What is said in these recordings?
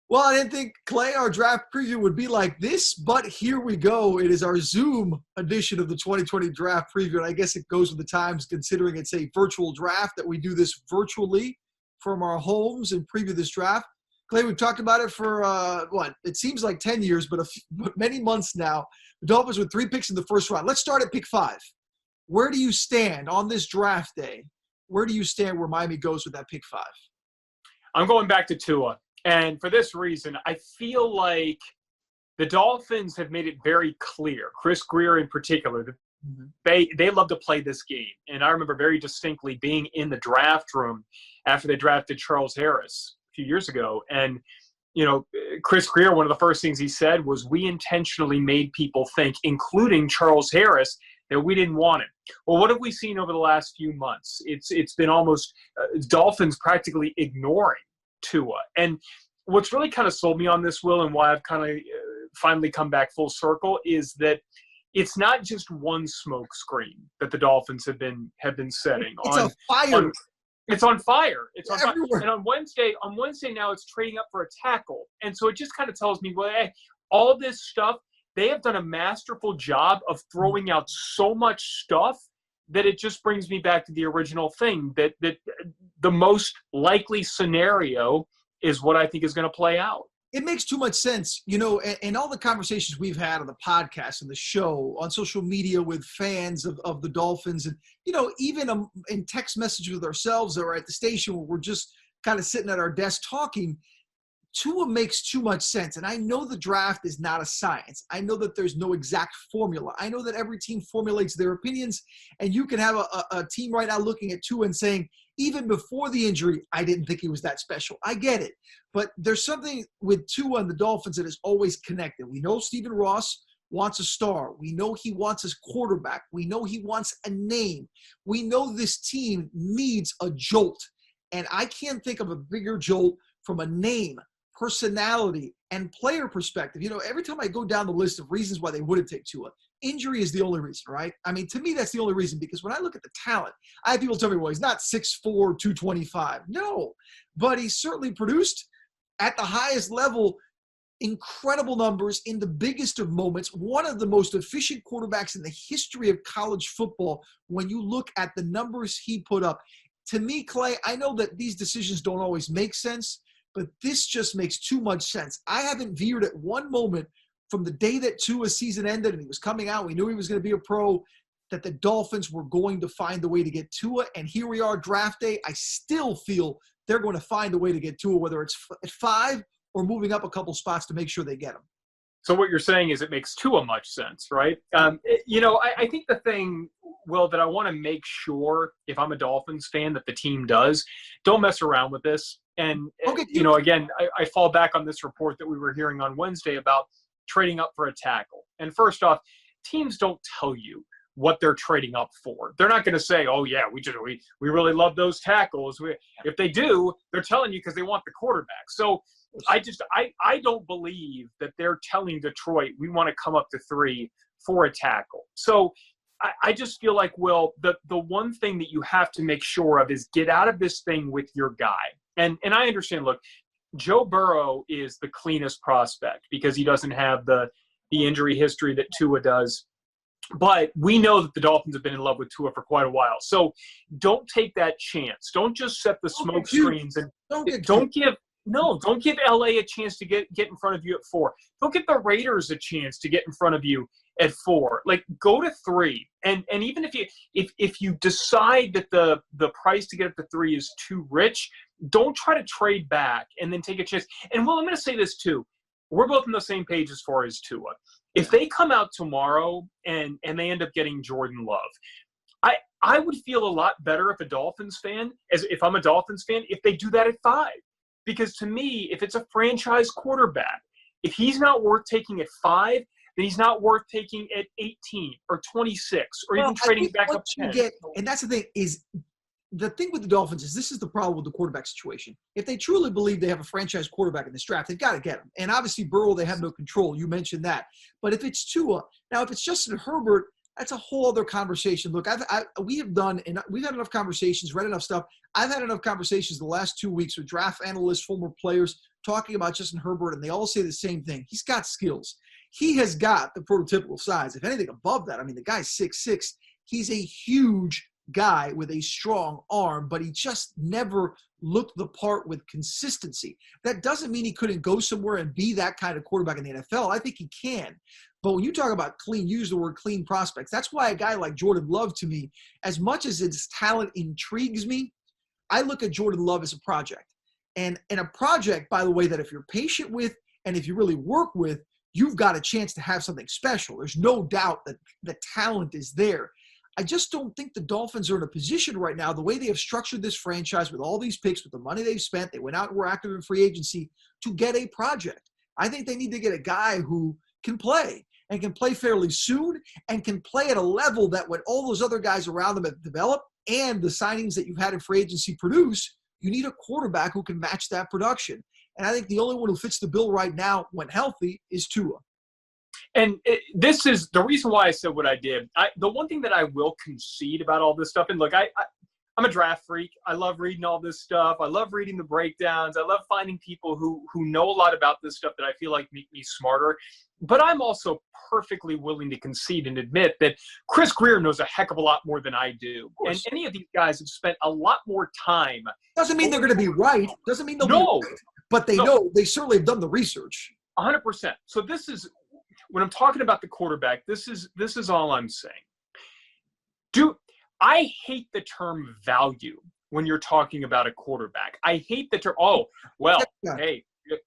Well, I didn't think, Clay, our draft preview would be like this, but here we go. It is our Zoom edition of the 2020 draft preview, and I guess it goes with the times considering it's a virtual draft that we do this virtually from our homes and preview this draft. Clay, we've talked about it for, it seems like 10 years, but many months now. The Dolphins with 3 picks in the first round. Let's start at pick 5. Where do you stand on this draft day? Where do you stand where Miami goes with that pick 5? I'm going back to Tua. And for this reason, I feel like the Dolphins have made it very clear, Chris Greer in particular, that they love to play this game. And I remember very distinctly being in the draft room after they drafted Charles Harris a few years ago. And, Chris Greer, one of the first things he said was, we intentionally made people think, including Charles Harris, that we didn't want him. Well, what have we seen over the last few months? It's been almost Dolphins practically ignoring Tua. And what's really kind of sold me on this, Will, and why I've kind of finally come back full circle, is that it's not just one smoke screen that the Dolphins have been setting. It's on fire. It's on fire. It's on everywhere. Fire. And on Wednesday now it's trading up for a tackle. And so it just kind of tells me, well, hey, all this stuff, they have done a masterful job of throwing out so much stuff that it just brings me back to the original thing, that the most likely scenario is what I think is going to play out. It makes too much sense, and all the conversations we've had on the podcast and the show, on social media with fans of the Dolphins, and, even in text messages with ourselves or at the station where we're just kind of sitting at our desk talking. Tua makes too much sense. And I know the draft is not a science. I know that there's no exact formula. I know that every team formulates their opinions, and you can have a team right now looking at Tua and saying, even before the injury, I didn't think he was that special. I get it. But there's something with Tua and the Dolphins that is always connected. We know Stephen Ross wants a star. We know he wants his quarterback. We know he wants a name. We know this team needs a jolt. And I can't think of a bigger jolt from a name, personality, and player perspective. Every time I go down the list of reasons why they wouldn't take Tua, injury is the only reason, right? I mean, to me, that's the only reason, because when I look at the talent, I have people tell me, well, he's not 6'4", 225. No, but he's certainly produced at the highest level incredible numbers in the biggest of moments, one of the most efficient quarterbacks in the history of college football when you look at the numbers he put up. To me, Clay, I know that these decisions don't always make sense, but this just makes too much sense. I haven't veered at one moment from the day that Tua's season ended and he was coming out, we knew he was going to be a pro, that the Dolphins were going to find a way to get Tua. And here we are, draft day. I still feel they're going to find a way to get Tua, whether it's at 5 or moving up a couple spots to make sure they get him. So what you're saying is it makes Tua much sense, right? I think the thing, Will, that I want to make sure, if I'm a Dolphins fan, that the team does, don't mess around with this. And, again, I fall back on this report that we were hearing on Wednesday about trading up for a tackle. And first off, teams don't tell you what they're trading up for. They're not going to say, oh, yeah, we really love those tackles. If they do, they're telling you because they want the quarterback. So I don't believe that they're telling Detroit, we want to come up to 3 for a tackle. So I just feel like, Will, the one thing that you have to make sure of is get out of this thing with your guy. And I understand, look, Joe Burrow is the cleanest prospect because he doesn't have the injury history that Tua does. But we know that the Dolphins have been in love with Tua for quite a while. So don't take that chance. Don't just set the smoke screens and don't give LA a chance to get in front of you at 4. Don't give the Raiders a chance to get in front of you at 4. Like, go to 3. And even if you decide that the price to get up to 3 is too rich, don't try to trade back and then take a chance. And Will, I'm going to say this too. We're both on the same page as far as Tua. If they come out tomorrow and they end up getting Jordan Love, I would feel a lot better if if I'm a Dolphins fan, if they do that at 5. Because to me, if it's a franchise quarterback, if he's not worth taking at 5, then he's not worth taking at 18 or 26 or even trading back up 10. And that's the thing is, the thing with the Dolphins is this is the problem with the quarterback situation. If they truly believe they have a franchise quarterback in this draft, they've got to get him. And obviously Burrow, they have no control. You mentioned that. But if it's Tua, now if it's Justin Herbert, That's a whole other conversation. Look, we've had enough conversations, read enough stuff. I've had enough conversations the last 2 weeks with draft analysts, former players, talking about Justin Herbert, and they all say the same thing. He's got skills. He has got the prototypical size. If anything above that, I mean, the guy's 6'6". He's a huge guy with a strong arm, but he just never looked the part with consistency. That doesn't mean he couldn't go somewhere and be that kind of quarterback in the NFL. I think he can. But when you talk about clean, use the word clean prospects. That's why a guy like Jordan Love, to me, as much as his talent intrigues me, I look at Jordan Love as a project. And a project, by the way, that if you're patient with and if you really work with, you've got a chance to have something special. There's no doubt that the talent is there. I just don't think the Dolphins are in a position right now, the way they have structured this franchise with all these picks, with the money they've spent, they went out and were active in free agency, to get a project. I think they need to get a guy who can play and can play fairly soon and can play at a level that when all those other guys around them have developed and the signings that you've had in free agency produce, you need a quarterback who can match that production. And I think the only one who fits the bill right now when healthy is Tua. And this is the reason why I said what I did. The one thing that I will concede about all this stuff, and look, I'm a draft freak. I love reading all this stuff. I love reading the breakdowns. I love finding people who know a lot about this stuff that I feel like make me smarter. But I'm also perfectly willing to concede and admit that Chris Greer knows a heck of a lot more than I do. And any of these guys have spent a lot more time. Doesn't mean they're going to be right. Doesn't mean they'll be right. But they know. They certainly have done the research. 100%. So this is – when I'm talking about the quarterback, this is all I'm saying. I hate the term value when you're talking about a quarterback. I hate the term, hey,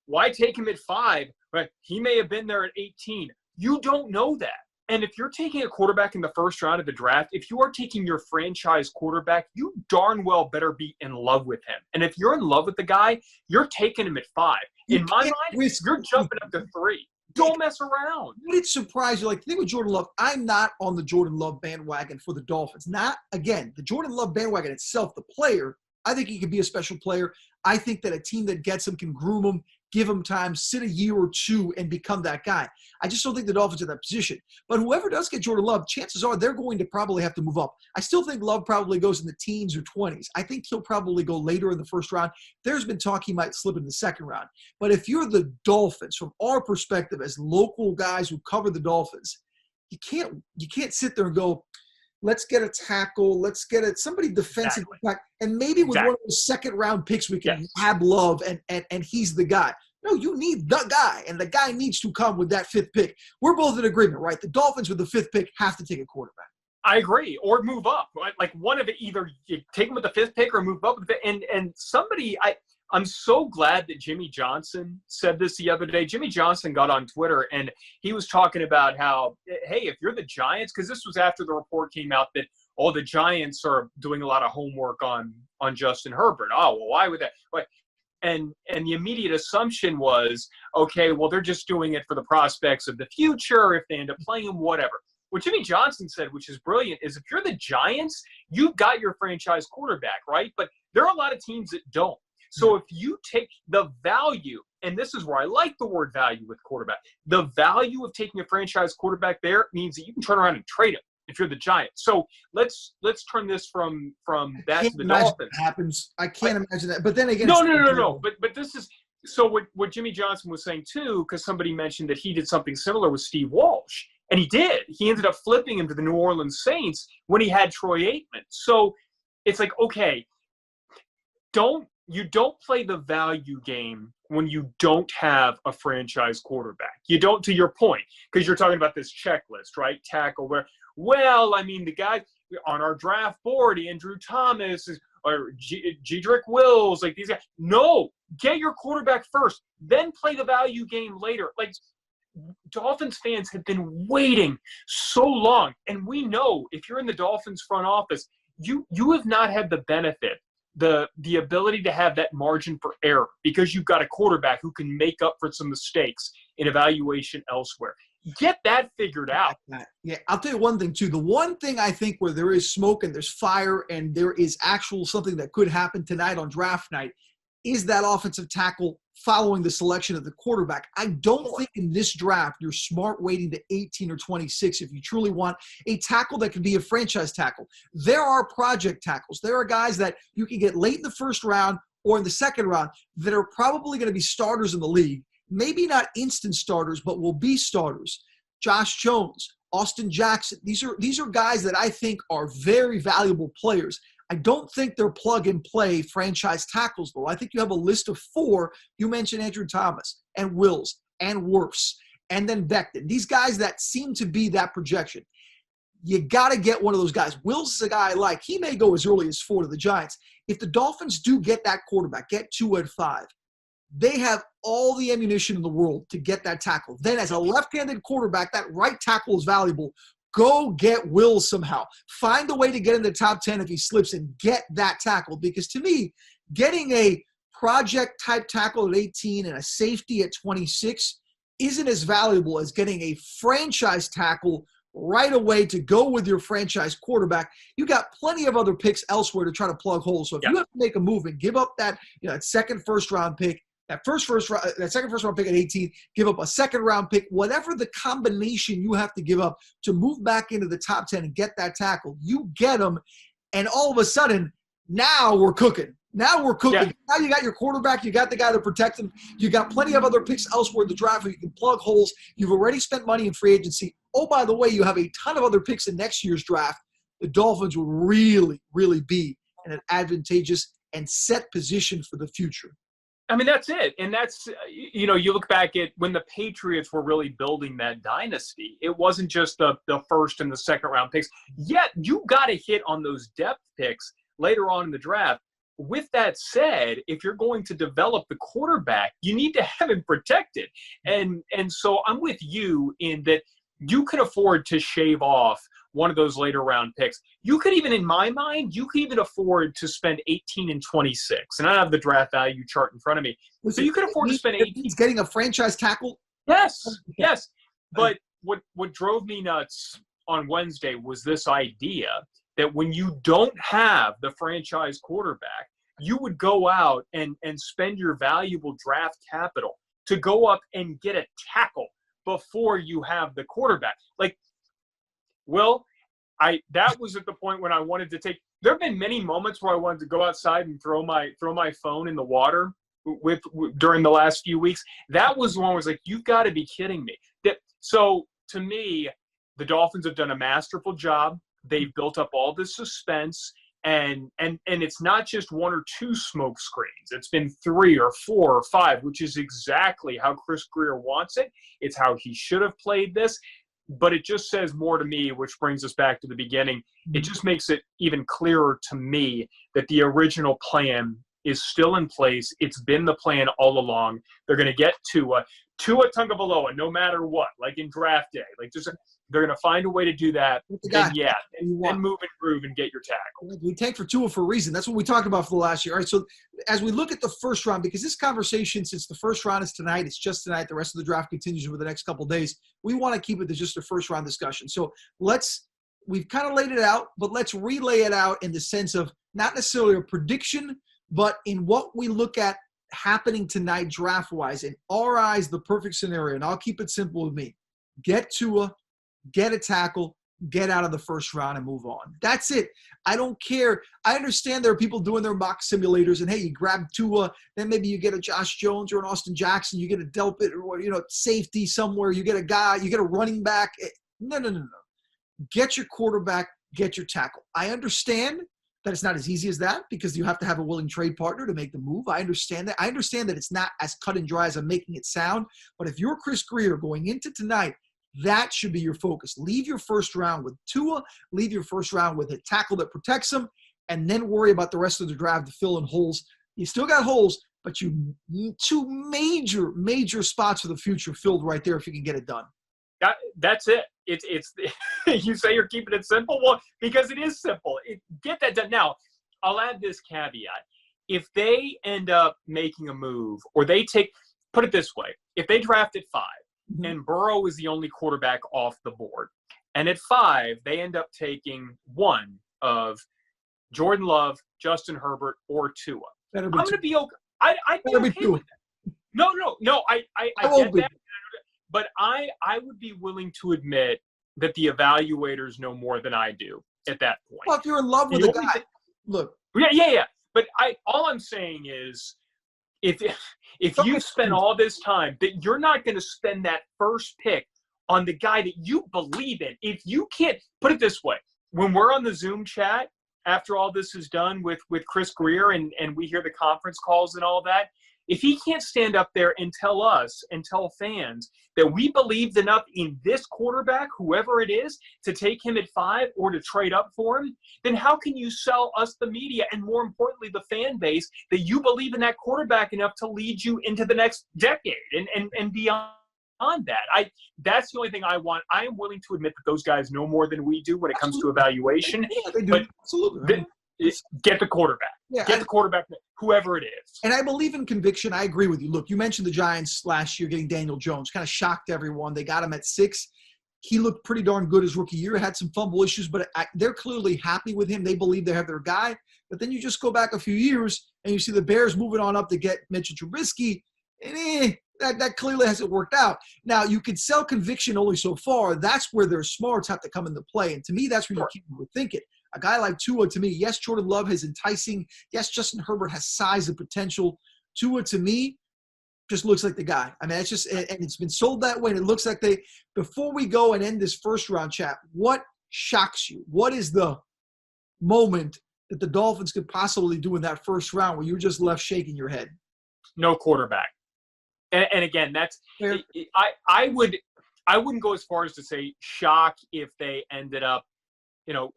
why take him at 5? Right? He may have been there at 18. You don't know that. And if you're taking a quarterback in the first round of the draft, if you are taking your franchise quarterback, you darn well better be in love with him. And if you're in love with the guy, you're taking him at 5. In my mind, you're jumping up to 3. Don't mess around. Would it surprise you? Like, the thing with Jordan Love, I'm not on the Jordan Love bandwagon for the Dolphins. Not, again, the Jordan Love bandwagon itself, the player, I think he could be a special player. I think that a team that gets him can groom him, give him time, sit a year or two, and become that guy. I just don't think the Dolphins are in that position. But whoever does get Jordan Love, chances are they're going to probably have to move up. I still think Love probably goes in the teens or 20s. I think he'll probably go later in the first round. There's been talk he might slip in the second round. But if you're the Dolphins, from our perspective as local guys who cover the Dolphins, you can't sit there and go, let's get a tackle, let's get somebody defensive, and maybe with one of those second-round picks we can have Love, and he's the guy. No, you need the guy, and the guy needs to come with that 5th pick. We're both in agreement, right? The Dolphins with the 5th pick have to take a quarterback. I agree, or move up. Right? Like one of it, either you take him with the 5th pick or move up with it. And somebody, I'm so glad that Jimmy Johnson said this the other day. Jimmy Johnson got on Twitter, and he was talking about how, hey, if you're the Giants, because this was after the report came out that, the Giants are doing a lot of homework on Justin Herbert. Oh, well, why would that? And the immediate assumption was, okay, well, they're just doing it for the prospects of the future, if they end up playing him, whatever. What Jimmy Johnson said, which is brilliant, is if you're the Giants, you've got your franchise quarterback, right? But there are a lot of teams that don't. So if you take the value, and this is where I like the word value with quarterback, the value of taking a franchise quarterback there means that you can turn around and trade him if you're the Giants. So let's turn this from that to the Dolphins. That happens. I can't imagine that. But then again, no. But this is so what Jimmy Johnson was saying too, because somebody mentioned that he did something similar with Steve Walsh, and he did. He ended up flipping him to the New Orleans Saints when he had Troy Aikman. So it's like, okay, you don't play the value game when you don't have a franchise quarterback. You don't, to your point, because you're talking about this checklist, right? Tackle where, well, I mean, the guy on our draft board, Andrew Thomas or Jedrick Wills, like these guys. No, get your quarterback first, then play the value game later. Like, Dolphins fans have been waiting so long, and we know if you're in the Dolphins front office, you have not had the benefit, the ability to have that margin for error, because you've got a quarterback who can make up for some mistakes in evaluation elsewhere. Get that figured out. Yeah, I'll tell you one thing, too. The one thing I think where there is smoke and there's fire and there is actual something that could happen tonight on draft night is that offensive tackle following the selection of the quarterback. I don't think in this draft you're smart waiting to 18 or 26 if you truly want a tackle that can be a franchise tackle. There are project tackles. There are guys that you can get late in the first round or in the second round that are probably going to be starters in the league. Maybe not instant starters, but will be starters. Josh Jones, Austin Jackson. These are guys that I think are very valuable players. I don't think they're plug-and-play franchise tackles, though. I think you have a list of 4. You mentioned Andrew Thomas and Wills and Wirfs and then Becton. These guys that seem to be that projection. You got to get one of those guys. Wills is a guy I like. He may go as early as 4 to the Giants. If the Dolphins do get that quarterback, get 2 at 5, they have all the ammunition in the world to get that tackle. Then as a left-handed quarterback, that right tackle is valuable. Go get Wills somehow. Find a way to get in the top 10 if he slips and get that tackle. Because to me, getting a project-type tackle at 18 and a safety at 26 isn't as valuable as getting a franchise tackle right away to go with your franchise quarterback. You got plenty of other picks elsewhere to try to plug holes. So if you have to make a move and give up that, that second first-round pick, that second first round pick at 18, give up a second round pick, whatever the combination you have to give up to move back into the top 10 and get that tackle, you get them. And all of a sudden, now we're cooking. Now we're cooking. Yeah. Now you got your quarterback. You got the guy that protects him. You got plenty of other picks elsewhere in the draft where you can plug holes. You've already spent money in free agency. Oh, by the way, you have a ton of other picks in next year's draft. The Dolphins will really, really be in an advantageous and set position for the future. I mean, that's it. And that's, you look back at when the Patriots were really building that dynasty, it wasn't just the first and the second round picks. Yet you got to hit on those depth picks later on in the draft. With that said, if you're going to develop the quarterback, you need to have him protected. And so I'm with you in that you can afford to shave off one of those later round picks. You could even, in my mind, afford to spend 18 and 26. And I have the draft value chart in front of me. So you could afford to spend 18. He's getting a franchise tackle? Yes. But what drove me nuts on Wednesday was this idea that when you don't have the franchise quarterback, you would go out and spend your valuable draft capital to go up and get a tackle before you have the quarterback. That was at the point when I wanted to take. There have been many moments where I wanted to go outside and throw my phone in the water during the last few weeks. That was one where I was like, "You've got to be kidding me!" So to me, the Dolphins have done a masterful job. They've built up all this suspense, and it's not just 1 or 2 smoke screens. It's been 3 or 4 or 5, which is exactly how Chris Grier wants it. It's how he should have played this. But it just says more to me, which brings us back to the beginning. It just makes it even clearer to me that the original plan is still in place. It's been the plan all along. They're going to get Tua Tagovailoa, no matter what, like in draft day. They're going to find a way to do that. And move and groove and get your tackle. We tank for Tua for a reason. That's what we talked about for the last year. All right, so as we look at the first round, because this conversation, since the first round is tonight, it's just tonight. The rest of the draft continues over the next couple of days. We want to keep it to just a first round discussion. So we've kind of laid it out, but let's relay it out in the sense of not necessarily a prediction, but in what we look at happening tonight draft-wise. In our eyes, the perfect scenario, and I'll keep it simple with me. Get Tua, get a tackle, get out of the first round and move on. That's it. I don't care. I understand there are people doing their mock simulators and, hey, you grab Tua, then maybe you get a Josh Jones or an Austin Jackson, you get a Delpit or, safety somewhere, you get a guy, you get a running back. No. Get your quarterback, get your tackle. I understand that it's not as easy as that because you have to have a willing trade partner to make the move. I understand that. I understand that it's not as cut and dry as I'm making it sound. But if you're Chris Grier going into tonight, that should be your focus. Leave your first round with Tua. Leave your first round with a tackle that protects him, and then worry about the rest of the draft to fill in holes. You still got holes, but you need 2 major spots for the future filled right there if you can get it done. That's it. It's you say you're keeping it simple? Well, because it is simple. Get that done. Now, I'll add this caveat. If they end up making a move or put it this way, if they draft at 5 and Burrow is the only quarterback off the board, and at 5 they end up taking one of Jordan Love, Justin Herbert, or Tua, I'm going to be okay. I'd be okay with that. No. I get that. But I would be willing to admit that the evaluators know more than I do at that point. Well, if you're in love with a guy, look. Yeah. But all I'm saying is, if you spend all this time, that you're not going to spend that first pick on the guy that you believe in. If you can't, put it this way, when we're on the Zoom chat after all this is done with Chris Greer and we hear the conference calls and all that, if he can't stand up there and tell us and tell fans that we believed enough in this quarterback, whoever it is, to take him at 5 or to trade up for him, then how can you sell us, the media, and more importantly, the fan base, that you believe in that quarterback enough to lead you into the next decade and beyond that? That's the only thing I want. I am willing to admit that those guys know more than we do when it comes to evaluation. Yeah, they do. But Absolutely. Get the quarterback. Yeah, Get the quarterback, whoever it is. And I believe in conviction. I agree with you. Look, you mentioned the Giants last year getting Daniel Jones. Kind of shocked everyone. They got him at 6. He looked pretty darn good his rookie year. Had some fumble issues, but they're clearly happy with him. They believe they have their guy. But then you just go back a few years, and you see the Bears moving on up to get Mitchell Trubisky, and that clearly hasn't worked out. Now, you can sell conviction only so far. That's where their smarts have to come into play. And to me, that's where you keep thinking. A guy like Tua, to me, yes, Jordan Love is enticing. Yes, Justin Herbert has size and potential. Tua, to me, just looks like the guy. I mean, it's just – and it's been sold that way, and it looks like they – before we go and end this first-round chat, what shocks you? What is the moment that the Dolphins could possibly do in that first round where you're just left shaking your head? No quarterback. And again, that's – I wouldn't go as far as to say shock if they ended up,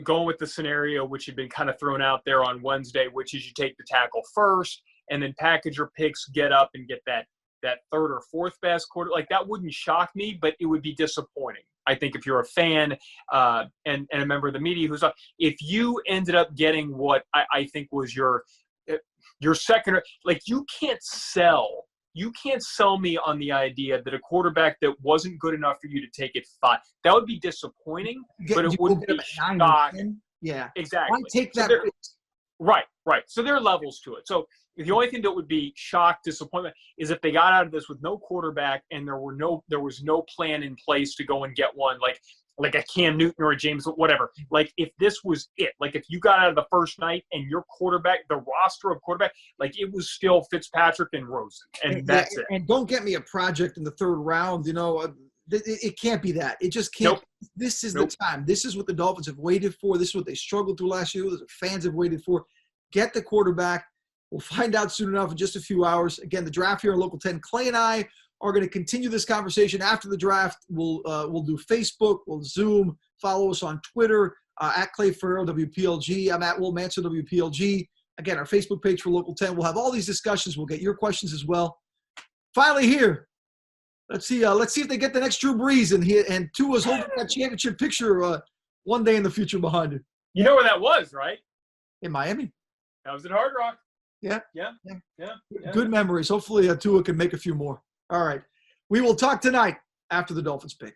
going with the scenario which had been kind of thrown out there on Wednesday, which is you take the tackle first and then package your picks, get up and get that third or fourth best quarter. Like, that wouldn't shock me, but it would be disappointing. I think if you're a fan and a member of the media who's up, if you ended up getting what I think was your second, like, you can't sell me on the idea that a quarterback that wasn't good enough for you to take at 5. That would be disappointing, but it wouldn't be shocking. Yeah, exactly. Why take that? Right. So there are levels to it. So the only thing that would be shock, disappointment, is if they got out of this with no quarterback and there was no plan in place to go and get one, like a Cam Newton or a James, whatever. Like, if this was it, like if you got out of the first night and your quarterback, the roster of quarterback, like it was still Fitzpatrick and Rosen, and that's it. And don't get me a project in the third round. It can't be that. It just can't. Nope. This is the time. This is what the Dolphins have waited for. This is what they struggled through last year. This is what fans have waited for. Get the quarterback. We'll find out soon enough in just a few hours. Again, the draft here on Local 10. Clay and I are going to continue this conversation after the draft. We'll do Facebook. We'll Zoom. Follow us on Twitter at Clay Ferraro WPLG. I'm at Will Manso WPLG. Again, our Facebook page for Local 10. We'll have all these discussions. We'll get your questions as well. Finally here, let's see if they get the next Drew Brees and Tua's holding that championship picture one day in the future behind it. You know where that was, right? In Miami. That was at Hard Rock. Yeah. Yeah. Good memories. Hopefully Tua can make a few more. All right. We will talk tonight after the Dolphins pick.